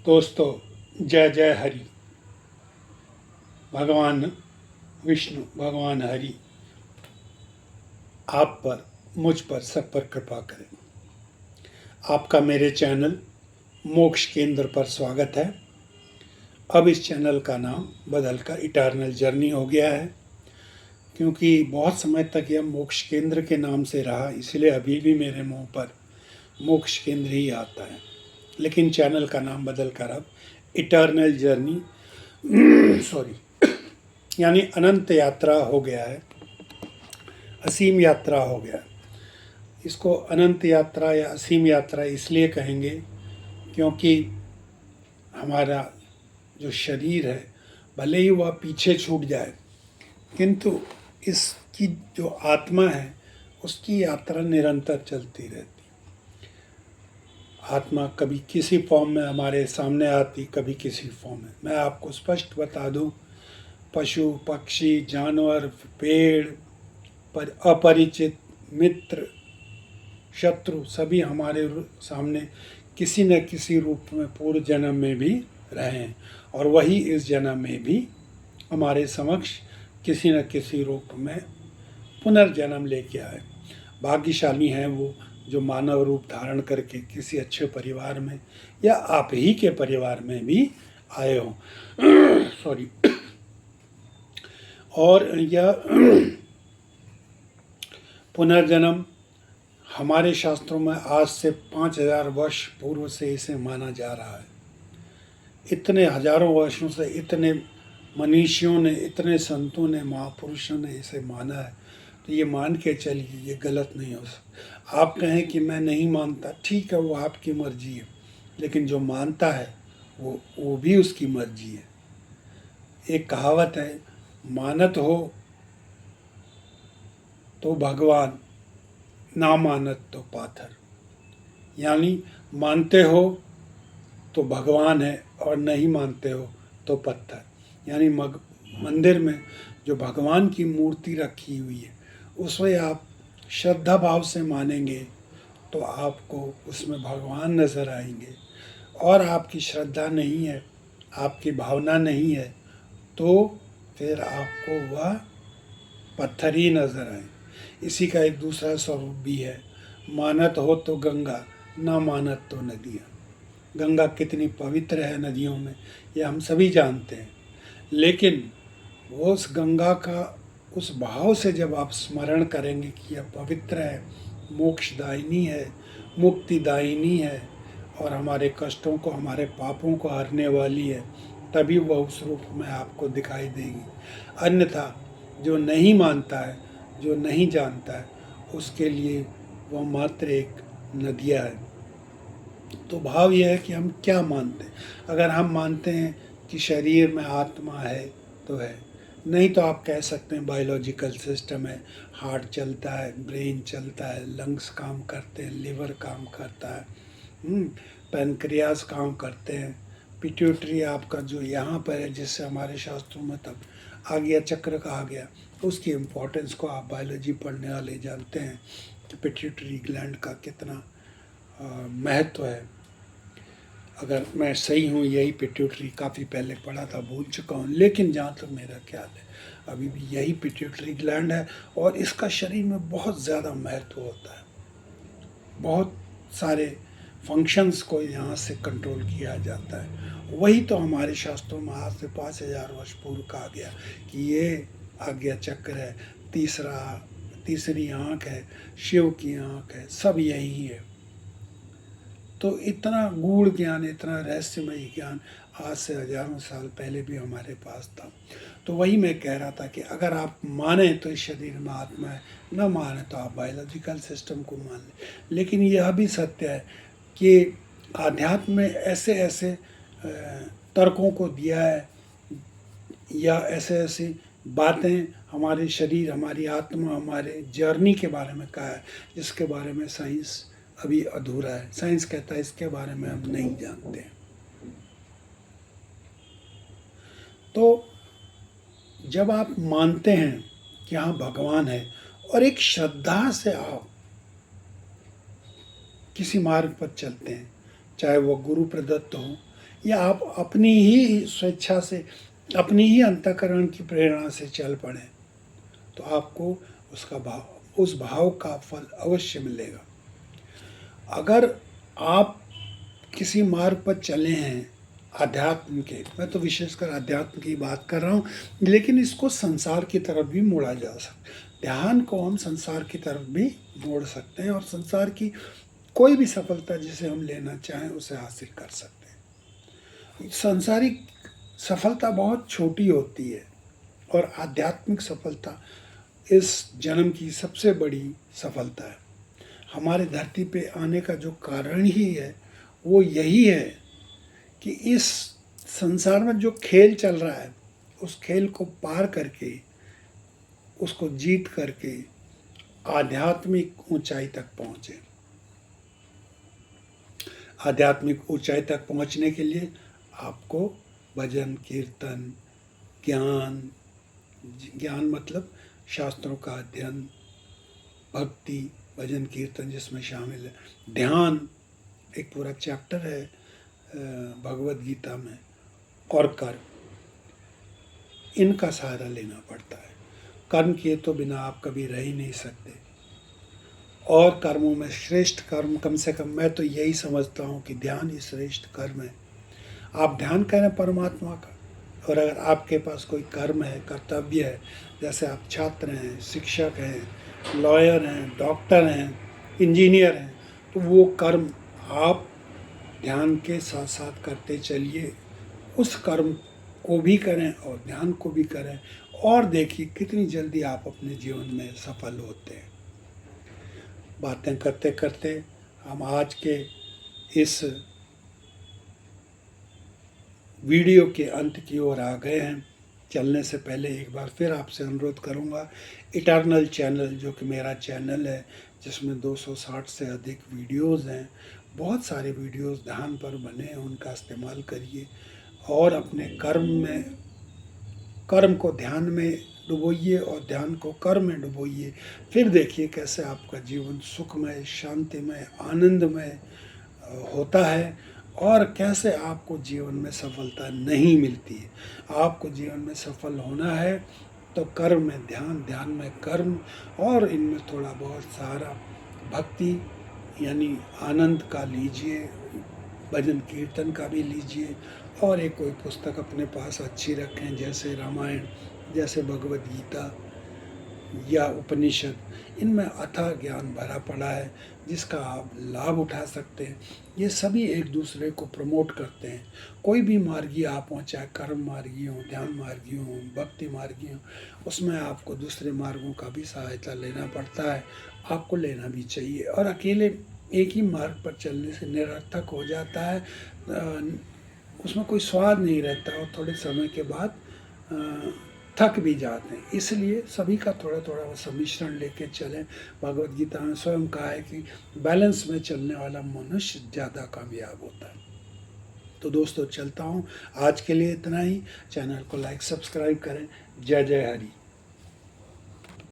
दोस्तों, जय जय हरि। भगवान विष्णु, भगवान हरि आप पर, मुझ पर, सब पर कृपा करें। आपका मेरे चैनल मोक्ष केंद्र पर स्वागत है। अब इस चैनल का नाम बदलकर इटर्नल जर्नी हो गया है, क्योंकि बहुत समय तक यह मोक्ष केंद्र के नाम से रहा, इसलिए अभी भी मेरे मुंह पर मोक्ष केंद्र ही आता है। लेकिन चैनल का नाम बदलकर अब इटर्नल जर्नी यानी अनंत यात्रा हो गया है, असीम यात्रा हो गया है। इसको अनंत यात्रा या असीम यात्रा इसलिए कहेंगे क्योंकि हमारा जो शरीर है, भले ही वह पीछे छूट जाए, किंतु इसकी जो आत्मा है उसकी यात्रा निरंतर चलती रहती। आत्मा कभी किसी फॉर्म में हमारे सामने आती, कभी किसी फॉर्म में। मैं आपको स्पष्ट बता दूं, पशु पक्षी जानवर पेड़ पर अपरिचित मित्र शत्रु सभी हमारे सामने किसी न किसी रूप में पूर्व जन्म में भी रहे हैं, और वही इस जन्म में भी हमारे समक्ष किसी न किसी रूप में पुनर्जन्म लेके आए। भाग्यशाली हैं वो जो मानव रूप धारण करके किसी अच्छे परिवार में या आप ही के परिवार में भी आए हो। सॉरी। और यह पुनर्जन्म हमारे शास्त्रों में आज से 5000 वर्ष पूर्व से इसे माना जा रहा है। इतने हजारों वर्षों से इतने मनीषियों ने, इतने संतों ने, महापुरुषों ने इसे माना है, तो ये मान के चलिए ये गलत नहीं हो सकता। आप कहें कि मैं नहीं मानता, ठीक है, वो आपकी मर्जी है, लेकिन जो मानता है वो भी उसकी मर्जी है। एक कहावत है, मानत हो तो भगवान, ना मानत तो पाथर। यानी मानते हो तो भगवान है और नहीं मानते हो तो पत्थर। यानी मंदिर में जो भगवान की मूर्ति रखी हुई है उसमें आप श्रद्धा भाव से मानेंगे तो आपको उसमें भगवान नज़र आएंगे, और आपकी श्रद्धा नहीं है, आपकी भावना नहीं है, तो फिर आपको वह पत्थर ही नज़र आए। इसी का एक दूसरा स्वरूप भी है, मानत हो तो गंगा, ना मानत तो नदियाँ। गंगा कितनी पवित्र है नदियों में, यह हम सभी जानते हैं, लेकिन वो उस गंगा का उस भाव से जब आप स्मरण करेंगे कि यह पवित्र है, मोक्षदायिनी है, मुक्तिदायिनी है, और हमारे कष्टों को, हमारे पापों को हरने वाली है, तभी वह उस रूप में आपको दिखाई देगी। अन्यथा जो नहीं मानता है, जो नहीं जानता है, उसके लिए वह मात्र एक नदिया है। तो भाव यह है कि हम क्या मानते हैं। अगर हम मानते हैं कि शरीर में आत्मा है तो है, नहीं तो आप कह सकते हैं बायोलॉजिकल सिस्टम है, हार्ट चलता है, ब्रेन चलता है, लंग्स काम करते हैं, लिवर काम करता है, पैनक्रियास काम करते हैं, पिट्यूटरी आपका जो यहाँ पर है, जिससे हमारे शास्त्रों में तब आज्ञा चक्र कहा गया, उसकी इम्पोर्टेंस को आप बायोलॉजी पढ़ने वाले जानते हैं कि पिट्यूटरी ग्लैंड का कितना महत्व है। अगर मैं सही हूँ, यही पिट्यूटरी काफ़ी पहले पढ़ा था, भूल चुका हूँ, लेकिन जहाँ तक मेरा ख्याल है अभी भी यही पिट्यूटरी ग्लैंड है, और इसका शरीर में बहुत ज़्यादा महत्व होता है। बहुत सारे फंक्शंस को यहाँ से कंट्रोल किया जाता है। वही तो हमारे शास्त्रों में आज से 5000 वर्ष पूर्व कहा गया कि ये आज्ञा चक्र है, तीसरी आँख है, शिव की आँख है, सब यही है। तो इतना गूढ़ ज्ञान, इतना रहस्यमयी ज्ञान आज से हजारों साल पहले भी हमारे पास था। तो वही मैं कह रहा था कि अगर आप माने तो इस शरीर में आत्मा है, न माने तो आप बायोलॉजिकल सिस्टम को मान लें। लेकिन यह भी सत्य है कि आध्यात्म में ऐसे ऐसे तर्कों को दिया है, या ऐसे ऐसी बातें हमारे शरीर, हमारी आत्मा, हमारे जर्नी के बारे में कहा है, जिसके बारे में साइंस अभी अधूरा है। साइंस कहता है इसके बारे में हम नहीं जानते। तो जब आप मानते हैं कि हाँ भगवान है, और एक श्रद्धा से आप किसी मार्ग पर चलते हैं, चाहे वो गुरु प्रदत्त हो या आप अपनी ही स्वेच्छा से, अपनी ही अंतःकरण की प्रेरणा से चल पड़े, तो आपको उसका भाव, उस भाव का फल अवश्य मिलेगा। अगर आप किसी मार्ग पर चले हैं अध्यात्म के, मैं तो विशेषकर अध्यात्म की बात कर रहा हूँ, लेकिन इसको संसार की तरफ भी मोड़ा जा सकता है। ध्यान को हम संसार की तरफ भी मोड़ सकते हैं और संसार की कोई भी सफलता जिसे हम लेना चाहें उसे हासिल कर सकते हैं। सांसारिक सफलता बहुत छोटी होती है और आध्यात्मिक सफलता इस जन्म की सबसे बड़ी सफलता है। हमारे धरती पे आने का जो कारण ही है वो यही है कि इस संसार में जो खेल चल रहा है उस खेल को पार करके, उसको जीत करके आध्यात्मिक ऊंचाई तक पहुँचे। आध्यात्मिक ऊंचाई तक पहुँचने के लिए आपको भजन, कीर्तन, ज्ञान, ज्ञान मतलब शास्त्रों का अध्ययन, भक्ति, भजन, कीर्तन जिसमें शामिल है, ध्यान, एक पूरा चैप्टर है भगवद गीता में, और कर्म, इनका सहारा लेना पड़ता है। कर्म किए तो बिना आप कभी रह ही नहीं सकते। और कर्मों में श्रेष्ठ कर्म, कम से कम मैं तो यही समझता हूँ कि ध्यान ही श्रेष्ठ कर्म है। आप ध्यान करें परमात्मा का, और अगर आपके पास कोई कर्म है, कर्तव्य है, जैसे आप छात्र हैं, शिक्षक हैं, लॉयर हैं, डॉक्टर हैं, इंजीनियर हैं, तो वो कर्म आप ध्यान के साथ साथ करते चलिए। उस कर्म को भी करें और ध्यान को भी करें, और देखिए कितनी जल्दी आप अपने जीवन में सफल होते हैं। बातें करते करते हम आज के इस वीडियो के अंत की ओर आ गए हैं। चलने से पहले एक बार फिर आपसे अनुरोध करूंगा, इटर्नल चैनल जो कि मेरा चैनल है, जिसमें 260 से अधिक वीडियोस हैं, बहुत सारे वीडियोस ध्यान पर बने हैं, उनका इस्तेमाल करिए और अपने कर्म को ध्यान में डुबोइए और ध्यान को कर्म में डुबोइए। फिर देखिए कैसे आपका जीवन सुखमय, शांतिमय, आनंदमय होता है और कैसे आपको जीवन में सफलता नहीं मिलती है। आपको जीवन में सफल होना है तो कर्म में ध्यान, ध्यान में कर्म, और इनमें थोड़ा बहुत सारा भक्ति यानी आनंद का लीजिए, भजन कीर्तन का भी लीजिए, और एक कोई पुस्तक अपने पास अच्छी रखें, जैसे रामायण, जैसे भगवद गीता या उपनिषद। इनमें अथाह ज्ञान भरा पड़ा है जिसका आप लाभ उठा सकते हैं। ये सभी एक दूसरे को प्रमोट करते हैं। कोई भी मार्गी आप हों, चाहे कर्म मार्गी हो, ध्यान मार्गी हो, भक्ति मार्गी हो, उसमें आपको दूसरे मार्गों का भी सहायता लेना पड़ता है। आपको लेना भी चाहिए, और अकेले एक ही मार्ग पर चलने से निरर्थक हो जाता है, उसमें कोई स्वाद नहीं रहता और थोड़े समय के बाद थक भी जाते हैं। इसलिए सभी का थोड़ा थोड़ा सम्मिश्रण लेके चलें। भगवद गीता में स्वयं कहा है कि बैलेंस में चलने वाला मनुष्य ज़्यादा कामयाब होता है। तो दोस्तों चलता हूँ, आज के लिए इतना ही। चैनल को लाइक सब्सक्राइब करें। जय जय हरि।